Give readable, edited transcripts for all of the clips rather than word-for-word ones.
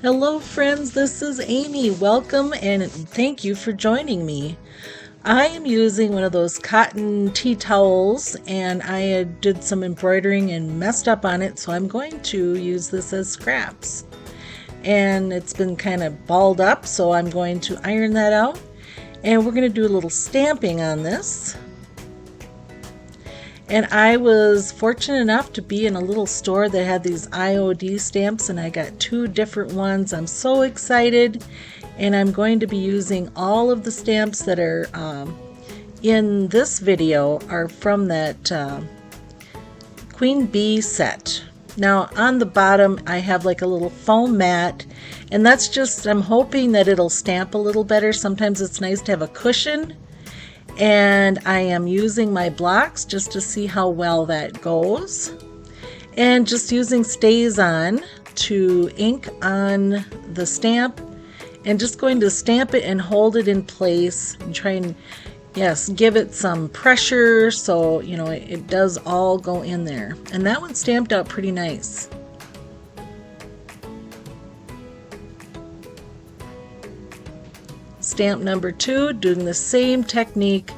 Hello friends, this is Amy. Welcome and thank you for joining me. I am using one of those cotton tea towels and I did some embroidering and messed up on it, so I'm going to use this as scraps. And it's been kind of balled up, so I'm going to iron that out. And we're going to do a little stamping on this. And I was fortunate enough to be in a little store that had these IOD stamps, and I got two different ones. I'm so excited, and I'm going to be using all of the stamps that are in this video are from that Queen Bee set. Now on the bottom I have like a little foam mat, and that's just, I'm hoping that it'll stamp a little better. Sometimes it's nice to have a cushion. And I am using my blocks just to see how well that goes, and just using StazOn to ink on the stamp, and just going to stamp it and hold it in place and try and, yes, give it some pressure so you know it does all go in there. And that one stamped out pretty nice. Stamp number 2, doing the same technique.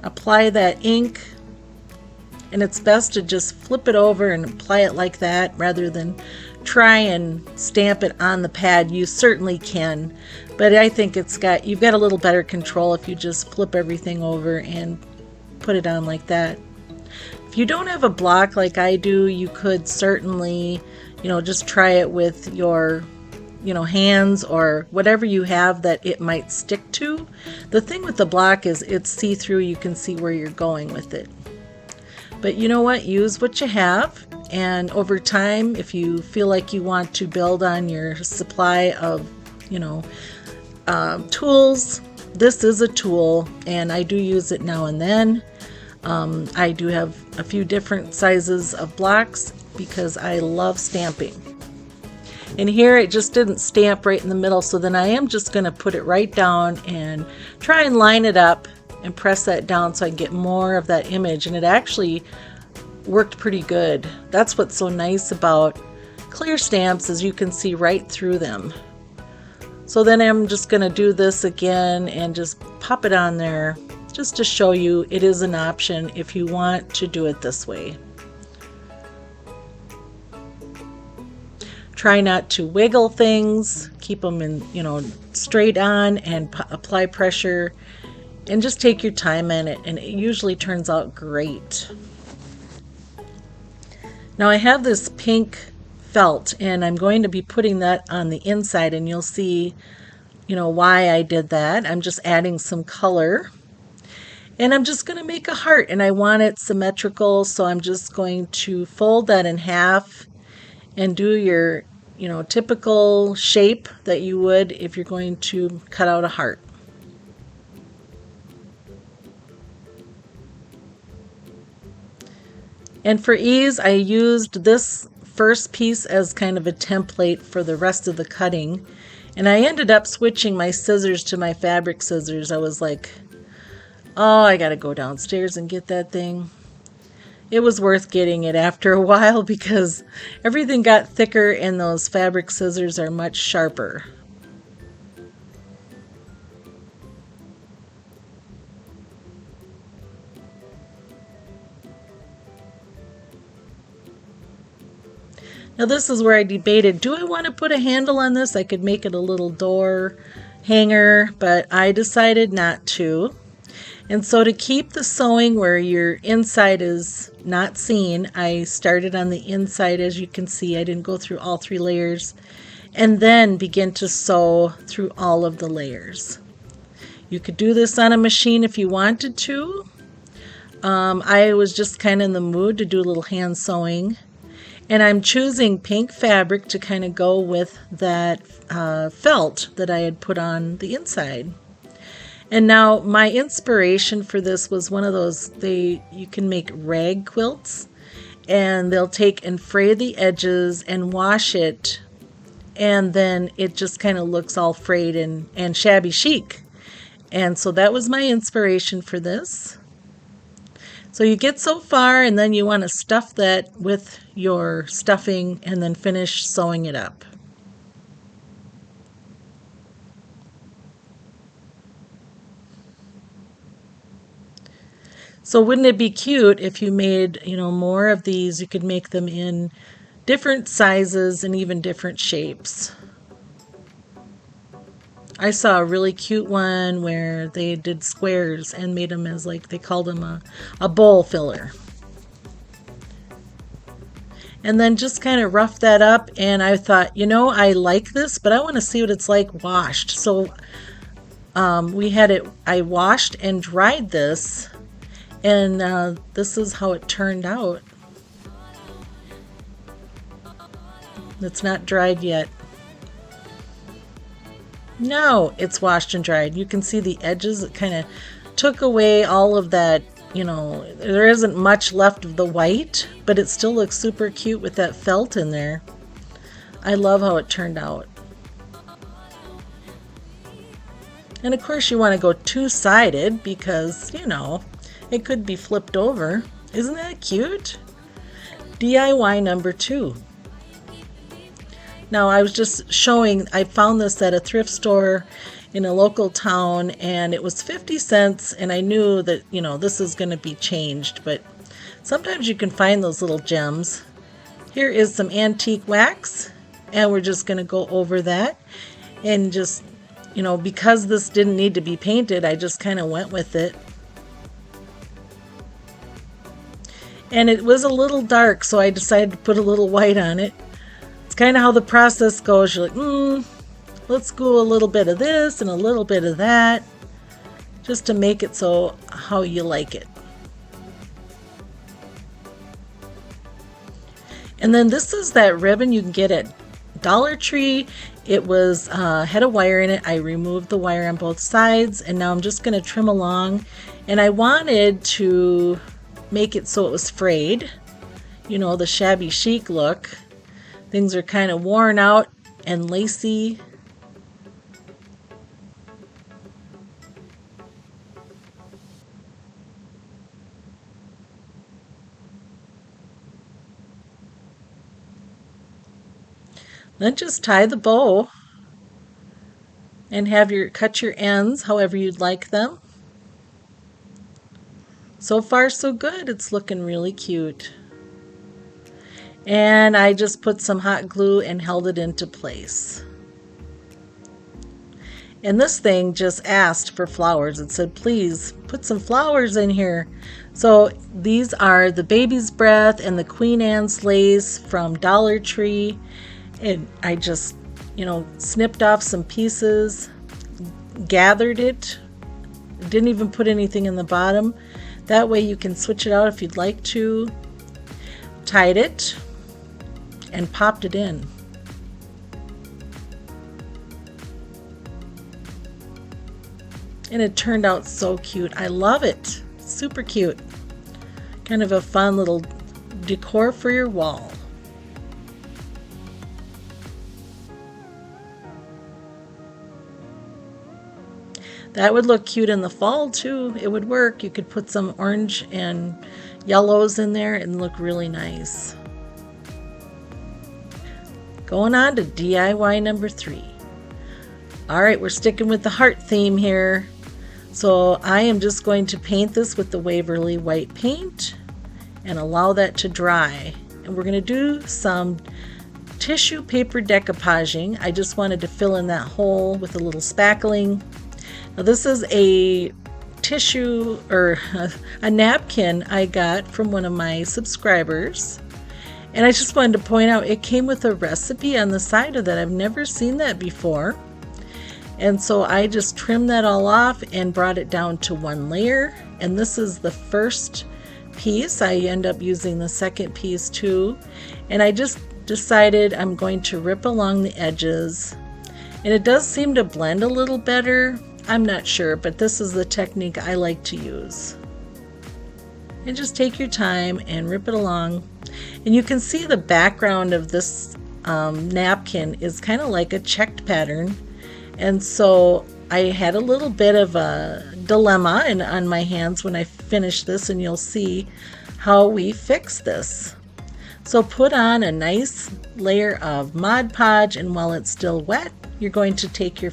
Apply that ink, and it's best to just flip it over and apply it like that rather than try and stamp it on the pad. You certainly can, but I think you've got a little better control if you just flip everything over and put it on like that. If you don't have a block like I do, you could certainly, just try it with your hands or whatever you have that it might stick to. The thing with the block is it's see-through, you can see where you're going with it. But you know what, use what you have, and over time, if you feel like you want to build on your supply of tools, this is a tool, and I do use it now and then. I do have a few different sizes of blocks because I love stamping. And here it just didn't stamp right in the middle, so then I am just going to put it right down and try and line it up and press that down so I can get more of that image. And it actually worked pretty good. That's what's so nice about clear stamps, is you can see right through them. So then I'm just going to do this again and just pop it on there just to show you it is an option if you want to do it this way. Try not to wiggle things, keep them in, straight on, and apply pressure, and just take your time in it, and it usually turns out great. Now I have this pink felt, and I'm going to be putting that on the inside, and you'll see, why I did that. I'm just adding some color, and I'm just going to make a heart, and I want it symmetrical, so I'm just going to fold that in half and do your typical shape that you would if you're going to cut out a heart. And for ease, I used this first piece as kind of a template for the rest of the cutting, and I ended up switching my scissors to my fabric scissors. I was like, oh, I gotta go downstairs and get that thing. It was worth getting it after a while because everything got thicker and those fabric scissors are much sharper. Now this is where I debated, do I want to put a handle on this? I could make it a little door hanger, but I decided not to. And so to keep the sewing where your inside is not seen, I started on the inside. As you can see, I didn't go through all 3 layers, and then begin to sew through all of the layers. You could do this on a machine if you wanted to. I was just kind of in the mood to do a little hand sewing, and I'm choosing pink fabric to kind of go with that felt that I had put on the inside. And now my inspiration for this was one of those, you can make rag quilts, and they'll take and fray the edges and wash it, and then it just kind of looks all frayed and shabby chic. And so that was my inspiration for this. So you get so far and then you want to stuff that with your stuffing and then finish sewing it up. So wouldn't it be cute if you made, more of these? You could make them in different sizes and even different shapes. I saw a really cute one where they did squares and made them as they called them a bowl filler. And then just kind of roughed that up, and I thought, I like this, but I want to see what it's like washed. So I washed and dried this, and this is how it turned out. It's not dried yet. No, it's washed and dried. You can see the edges. It kind of took away all of that, there isn't much left of the white, but it still looks super cute with that felt in there. I love how it turned out. And of course you want to go two-sided because, it could be flipped over. Isn't that cute? DIY number 2. Now, I was just showing, I found this at a thrift store in a local town, and it was 50 cents, and I knew that, this is going to be changed, but sometimes you can find those little gems. Here is some antique wax, and we're just going to go over that, and just, because this didn't need to be painted, I just kind of went with it. And it was a little dark, so I decided to put a little white on it. It's kind of how the process goes. You're like, let's go a little bit of this and a little bit of that, just to make it so how you like it. And then this is that ribbon you can get at Dollar Tree. It was had a wire in it. I removed the wire on both sides, and now I'm just going to trim along. And I wanted to make it so it was frayed, the shabby chic look. Things are kind of worn out and lacy. Then just tie the bow and cut your ends however you'd like them. So far so good. It's looking really cute. And I just put some hot glue and held it into place. And this thing just asked for flowers. It said, please put some flowers in here. So these are the Baby's Breath and the Queen Anne's lace from Dollar Tree. And I just, snipped off some pieces, gathered it, didn't even put anything in the bottom. That way you can switch it out if you'd like to. Tied it and popped it in. And it turned out so cute. I love it. Super cute. Kind of a fun little decor for your wall. That would look cute in the fall too. It would work. You could put some orange and yellows in there and look really nice. Going on to DIY number 3. All right, we're sticking with the heart theme here. So I am just going to paint this with the Waverly white paint and allow that to dry. And we're going to do some tissue paper decoupaging. I just wanted to fill in that hole with a little spackling. Now this is a tissue or a napkin I got from one of my subscribers. And I just wanted to point out it came with a recipe on the side of that. I've never seen that before. And so I just trimmed that all off and brought it down to one layer. And this is the first piece. I end up using the second piece too. And I just decided I'm going to rip along the edges. And it does seem to blend a little better. I'm not sure, but this is the technique I like to use. And just take your time and rip it along. And you can see the background of this napkin is kind of like a checked pattern. And so I had a little bit of a dilemma on my hands when I finish this and you'll see how we fix this. So put on a nice layer of Mod Podge, and while it's still wet, you're going to take your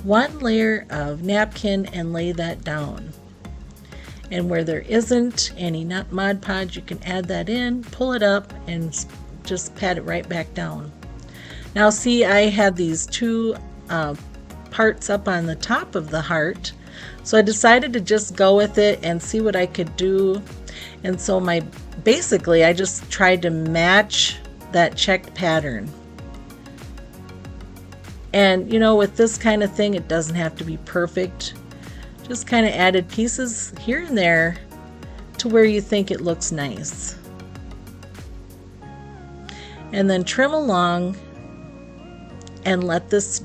one layer of napkin and lay that down. And where there isn't any Mod Podge, you can add that in, pull it up, and just pat it right back down. Now see, I had these two parts up on the top of the heart, so I decided to just go with it and see what I could do. And so basically I just tried to match that checked pattern. And you know, with this kind of thing, it doesn't have to be perfect. Just kind of added pieces here and there to where you think it looks nice. And then trim along and let this,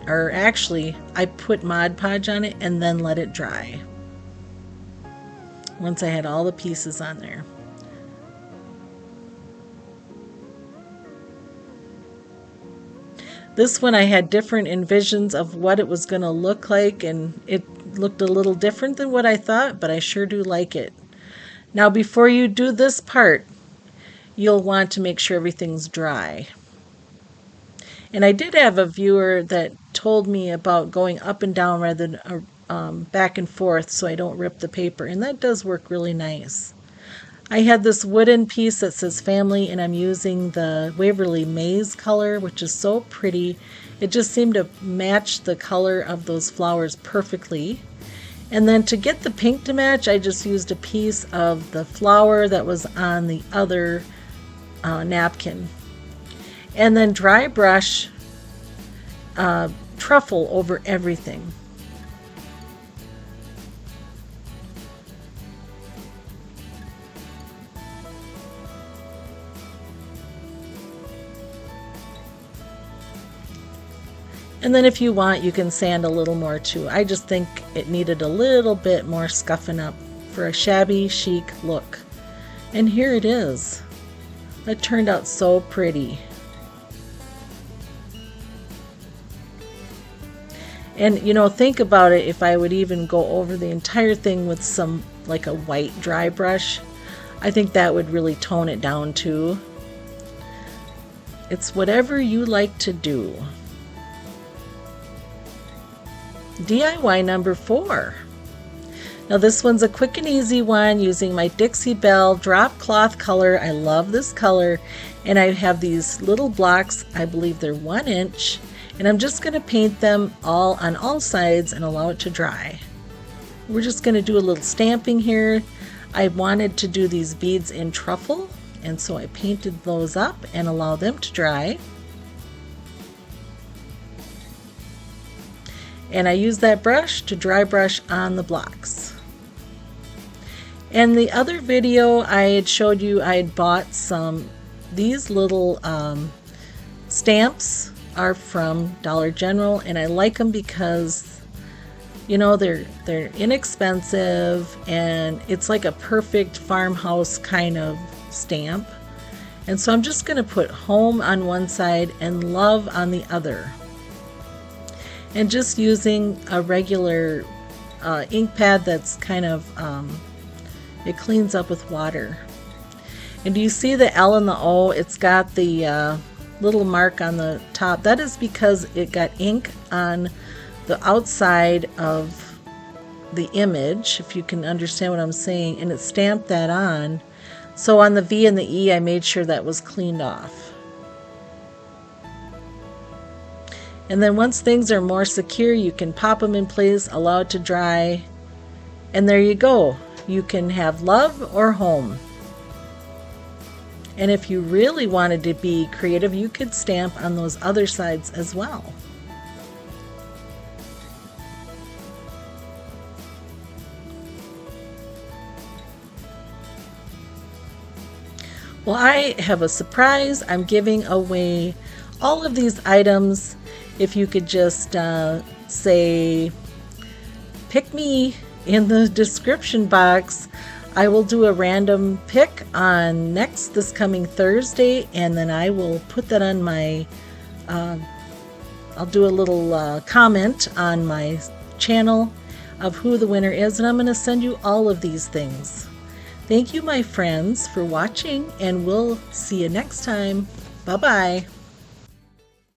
or actually I put Mod Podge on it and then let it dry once I had all the pieces on there. This one I had different envisions of what it was going to look like, and it looked a little different than what I thought, but I sure do like it. Now before you do this part, you'll want to make sure everything's dry. And I did have a viewer that told me about going up and down rather than back and forth so I don't rip the paper, and that does work really nice. I had this wooden piece that says family, and I'm using the Waverly Maze color, which is so pretty. It just seemed to match the color of those flowers perfectly. And then to get the pink to match, I just used a piece of the flower that was on the other napkin. And then dry brush truffle over everything. And then if you want, you can sand a little more too. I just think it needed a little bit more scuffing up for a shabby chic look. And here it is. It turned out so pretty. And you know, think about it, if I would even go over the entire thing with some, like a white dry brush, I think that would really tone it down too. It's whatever you like to do. DIY number 4. Now this one's a quick and easy one using my Dixie Belle drop cloth color. I love this color, and I have these little blocks, I believe they're 1 inch, and I'm just going to paint them all on all sides and allow it to dry. We're just going to do a little stamping here. I wanted to do these beads in truffle, and so I painted those up and allow them to dry. And I use that brush to dry brush on the blocks. And the other video I had showed you, I had bought these little stamps are from Dollar General, and I like them because, you know, they're inexpensive, and it's like a perfect farmhouse kind of stamp. And so I'm just going to put home on one side and love on the other. And just using a regular ink pad that's kind of, it cleans up with water. And do you see the L and the O? It's got the little mark on the top. That is because it got ink on the outside of the image, if you can understand what I'm saying, and it stamped that on. So on the V and the E, I made sure that was cleaned off. And then once things are more secure, you can pop them in place, allow it to dry, and there you go. You can have love or home. And if you really wanted to be creative, you could stamp on those other sides as well. Well, I have a surprise. I'm giving away all of these items. If you could just say, pick me in the description box, I will do a random pick on this coming Thursday, and then I will put that on my, I'll do a little comment on my channel. of who the winner is, and I'm going to send you all of these things. Thank you, my friends, for watching, and we'll see you next time. Bye-bye.